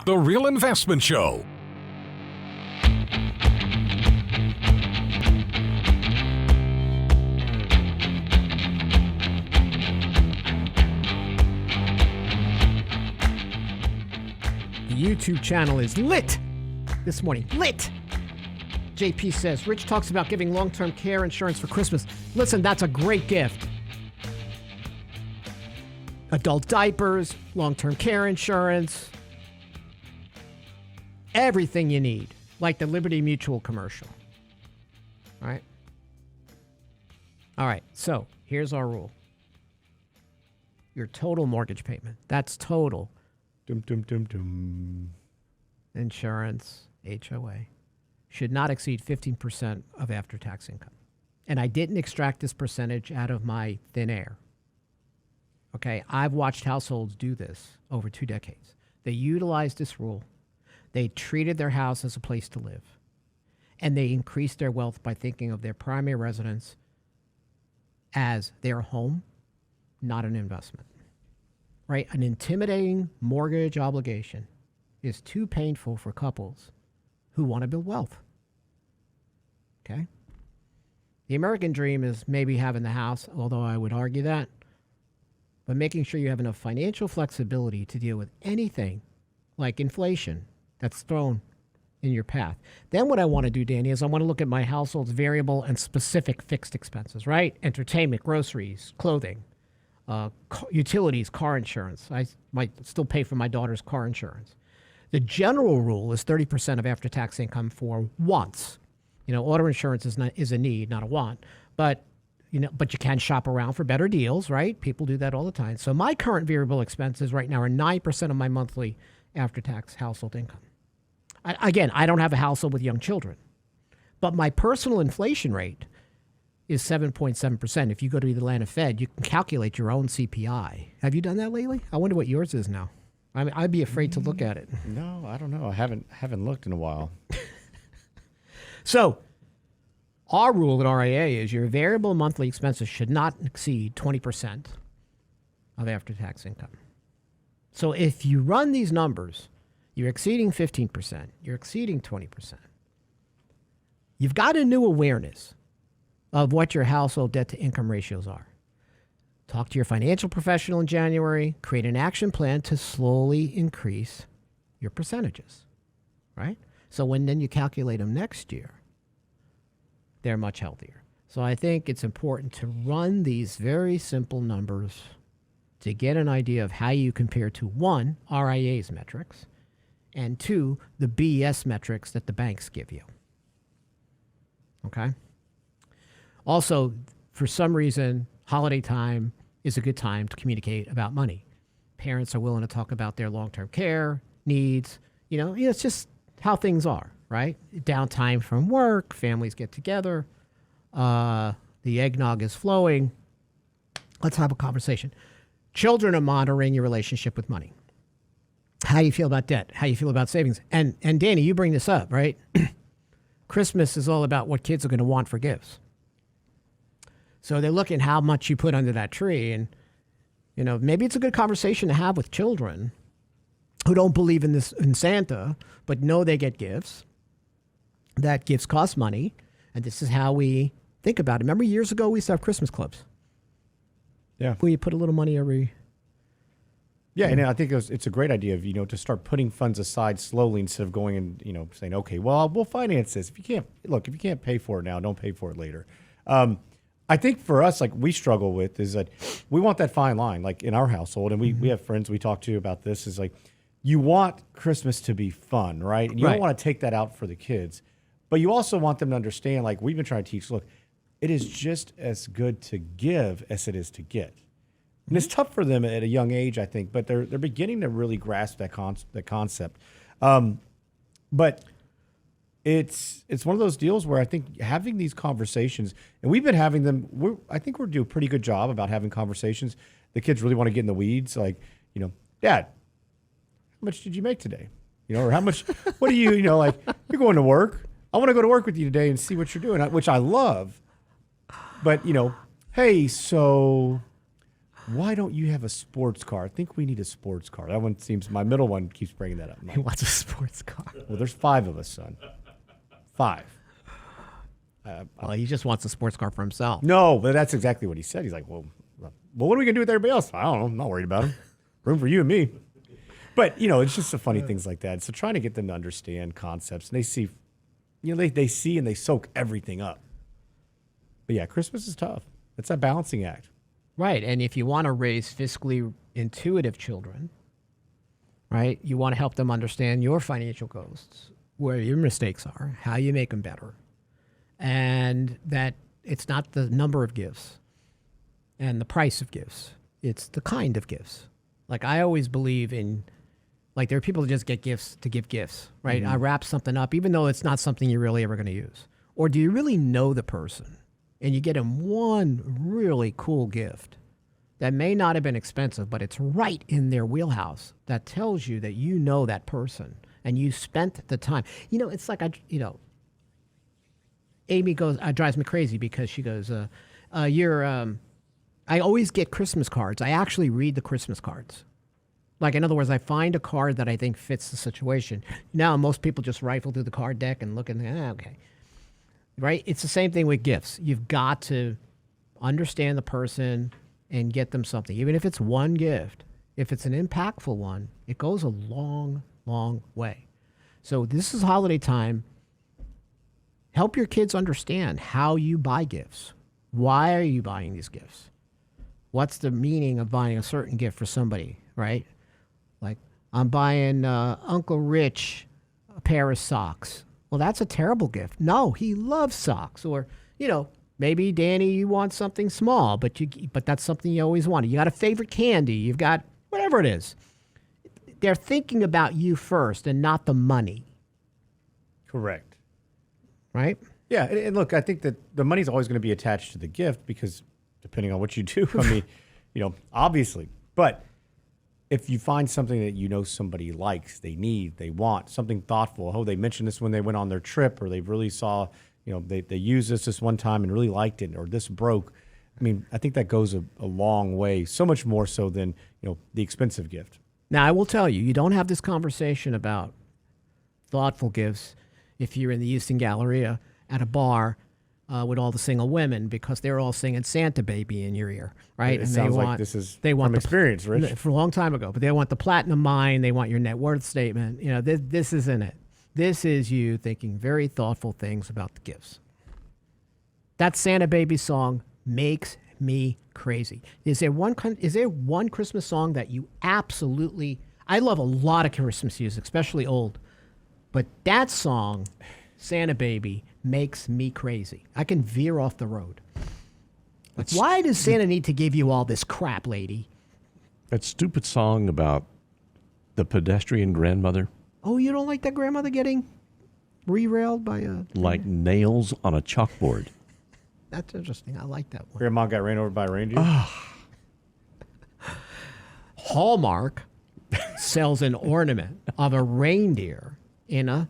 The Real Investment Show. The YouTube channel is lit this morning. Lit! JP says, Rich talks about giving long-term care insurance for Christmas. Listen, that's a great gift. Adult diapers, long-term care insurance, everything you need, like the Liberty Mutual commercial. All right? All right, so here's our rule. Your total mortgage payment, that's total. Dum, dum, dum, dum. Insurance, HOA, should not exceed 15% of after-tax income. And I didn't extract this percentage out of my thin air. Okay, I've watched households do this over 2 decades. They utilized this rule. They treated their house as a place to live. And they increased their wealth by thinking of their primary residence as their home, not an investment. Right? An intimidating mortgage obligation is too painful for couples who want to build wealth. Okay? The American dream is maybe having the house, although I would argue that, but making sure you have enough financial flexibility to deal with anything like inflation that's thrown in your path. Then what I want to do, Danny, is I want to look at my household's variable and specific fixed expenses, right? Entertainment, groceries, clothing, utilities, car insurance. I might still pay for my daughter's car insurance. The general rule is 30% of after-tax income for wants. You know, auto insurance is a need, not a want. But you can shop around for better deals, right? People do that all the time. So my current variable expenses right now are 9% of my monthly after-tax household income. I don't have a household with young children, but my personal inflation rate is 7.7%. If you go to the Atlanta Fed, you can calculate your own CPI. Have you done that lately? I wonder what yours is now. I mean, I'd be afraid to look at it. No, I don't know. I haven't looked in a while. So our rule at RIA is your variable monthly expenses should not exceed 20% of after-tax income. So if you run these numbers, you're exceeding 15%, you're exceeding 20%. You've got a new awareness of what your household debt-to-income ratios are. Talk to your financial professional in January, create an action plan to slowly increase your percentages, right? So then you calculate them next year, they're much healthier. So I think it's important to run these very simple numbers to get an idea of how you compare to, one, RIA's metrics, and two, the BS metrics that the banks give you. Okay? Also, for some reason, holiday time is a good time to communicate about money. Parents are willing to talk about their long-term care needs. It's just how things are, right? Downtime from work, families get together, the eggnog is flowing. Let's have a conversation. Children are monitoring your relationship with money. How do you feel about debt? How do you feel about savings? And Danny, you bring this up, right? Christmas is all about what kids are going to want for gifts. So they're looking how much you put under that tree. And, maybe it's a good conversation to have with children who don't believe in Santa, but know they get gifts. That gifts cost money. And this is how we think about it. Remember years ago, we used to have Christmas clubs. Yeah. Where you put a little money every... Yeah, and I think it's a great idea of, to start putting funds aside slowly instead of going and, saying, okay, well, we'll finance this. If you can't pay for it now, don't pay for it later. I think for us, like we struggle with is that we want that fine line, like in our household, and we have friends we talk to about this, is like you want Christmas to be fun, right? And you don't want to take that out for the kids, but you also want them to understand, like we've been trying to teach, look, it is just as good to give as it is to get. And it's tough for them at a young age, I think, but they're beginning to really grasp that concept. But it's one of those deals where I think having these conversations, and we've been having them, I think we're doing a pretty good job about having conversations. The kids really want to get in the weeds, like, Dad, how much did you make today? Or how much, what do you, like, you're going to work. I want to go to work with you today and see what you're doing, which I love. But, hey, so why don't you have a sports car? I think we need a sports car. That one seems, my middle one keeps bringing that up. He wants a sports car. Well, there's 5 of us, son. 5. Well, he just wants a sports car for himself. No, but that's exactly what he said. He's like, well, what are we going to do with everybody else? I don't know. I'm not worried about them. Room for you and me. But, it's just the funny things like that. So trying to get them to understand concepts. And they see, they see and they soak everything up. But yeah, Christmas is tough. It's a balancing act. Right. And if you want to raise fiscally intuitive children, right, you want to help them understand your financial goals, where your mistakes are, how you make them better, and that it's not the number of gifts and the price of gifts. It's the kind of gifts. Like, I always believe in, like, there are people that just get gifts to give gifts, right? I wrap something up, even though it's not something you're really ever going to use. Or do you really know the person? And you get them one really cool gift that may not have been expensive, but it's right in their wheelhouse that tells you that you know that person and you spent the time. It's like, Amy goes, drives me crazy because she goes, I always get Christmas cards. I actually read the Christmas cards. Like, in other words, I find a card that I think fits the situation. Now, most people just rifle through the card deck and look and okay. Right? It's the same thing with gifts. You've got to understand the person and get them something. Even if it's one gift, if it's an impactful one, it goes a long, long way. So this is holiday time. Help your kids understand how you buy gifts. Why are you buying these gifts? What's the meaning of buying a certain gift for somebody, right? Like, I'm buying Uncle Rich a pair of socks. Well, that's a terrible gift. No, he loves socks. Or, maybe, Danny, you want something small, but that's something you always wanted. You got a favorite candy. You've got whatever it is. They're thinking about you first and not the money. Correct. Right? Yeah, and look, I think that the money's always going to be attached to the gift because depending on what you do, I mean, obviously. But if you find something that somebody likes, they need, they want, something thoughtful. Oh, they mentioned this when they went on their trip, or they really saw, they used this one time and really liked it, or this broke. I mean, I think that goes a long way, so much more so than, the expensive gift. Now, I will tell you, you don't have this conversation about thoughtful gifts if you're in the Houston Galleria at a bar with all the single women, because they're all singing Santa Baby in your ear, right? It sounds like this is from experience, Rich. For a long time ago. But they want the platinum mine. They want your net worth statement. This isn't it. This is you thinking very thoughtful things about the gifts. That Santa Baby song makes me crazy. Is there one Christmas song that you absolutely... I love a lot of Christmas music, especially old. But that song, Santa Baby, makes me crazy. I can veer off the road. Like, why does Santa need to give you all this crap, lady? That stupid song about the pedestrian grandmother. Oh, you don't like that grandmother getting re-railed by a... Like nails on a chalkboard. That's interesting. I like that one. Grandma got ran over by a reindeer? Hallmark sells an ornament of a reindeer in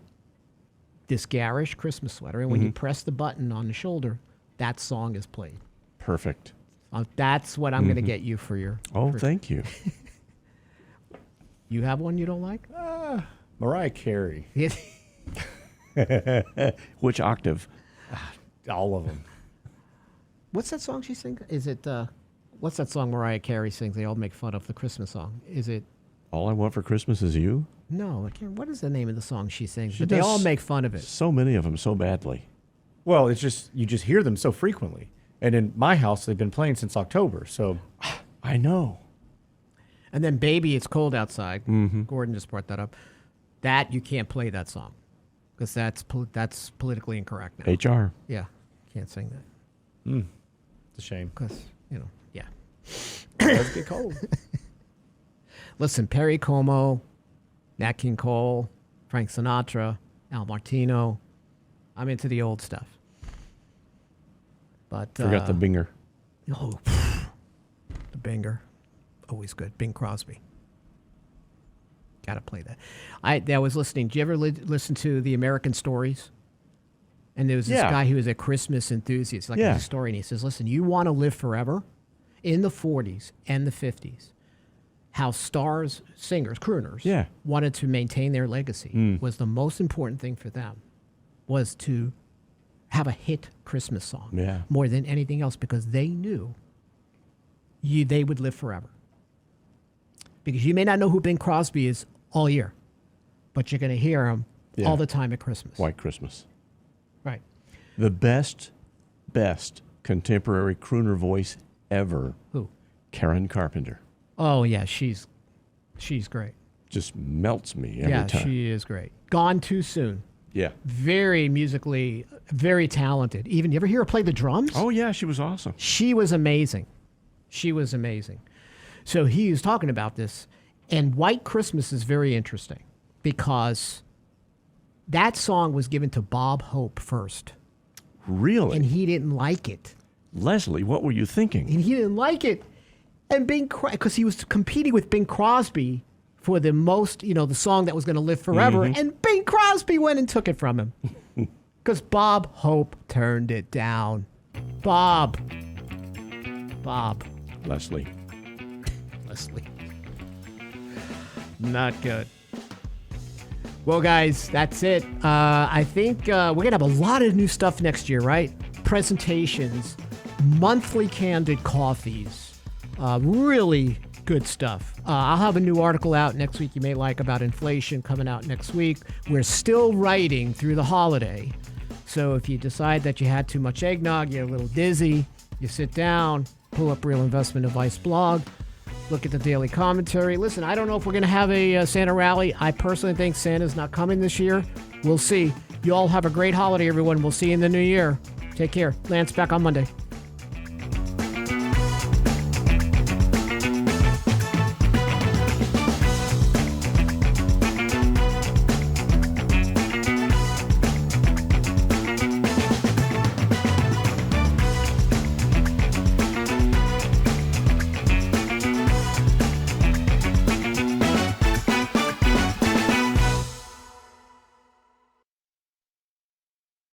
this garish Christmas sweater, and when you press the button on the shoulder, that song is played. Perfect. That's what I'm going to get you for your... Thank you. You have one you don't like? Mariah Carey. Which octave? All of them. What's that song she sings? Is it... what's that song Mariah Carey sings? They all make fun of the Christmas song. Is it... All I Want for Christmas Is You? No, I can't. What is the name of the song she sings? But they all make fun of it. So many of them so badly. Well, it's just, you just hear them so frequently. And in my house, they've been playing since October, so... I know. And then Baby, It's Cold Outside. Gordon just brought that up. That, you can't play that song. Because that's politically incorrect now. HR. Yeah, can't sing that. It's a shame. Because, yeah. It does get cold. Listen, Perry Como, Nat King Cole, Frank Sinatra, Al Martino. I'm into the old stuff. But Forgot the Binger. Oh, the Binger. Always good. Bing Crosby. Got to play that. I was listening. Did you ever listen to the American Stories? And there was this guy who was a Christmas enthusiast, like a historian. He says, listen, you want to live forever? in the 40s and the 50s, how stars, singers, crooners, wanted to maintain their legacy was the most important thing for them was to have a hit Christmas song more than anything else because they knew they would live forever. Because you may not know who Bing Crosby is all year, but you're going to hear him all the time at Christmas. White Christmas. Right. The best contemporary crooner voice ever. Who? Karen Carpenter. Oh, yeah, she's great. Just melts me every time. Yeah, she is great. Gone too soon. Yeah. Very musically, very talented. Even, you ever hear her play the drums? Oh, yeah, she was awesome. She was amazing. So he was talking about this, and White Christmas is very interesting because that song was given to Bob Hope first. Really? And he didn't like it. Leslie, what were you thinking? And he didn't like it. And because he was competing with Bing Crosby for the most, the song that was going to live forever. And Bing Crosby went and took it from him. Because Bob Hope turned it down. Bob. Leslie. Not good. Well, guys, that's it. I think we're going to have a lot of new stuff next year, right? Presentations, monthly candid coffees, really good stuff. I'll have a new article out next week you may like about inflation coming out next week. We're still writing through the holiday. So if you decide that you had too much eggnog, you're a little dizzy, you sit down, pull up Real Investment Advice blog, look at the daily commentary. Listen, I don't know if we're going to have a Santa rally. I personally think Santa's not coming this year. We'll see. You all have a great holiday, everyone. We'll see you in the new year. Take care. Lance, back on Monday.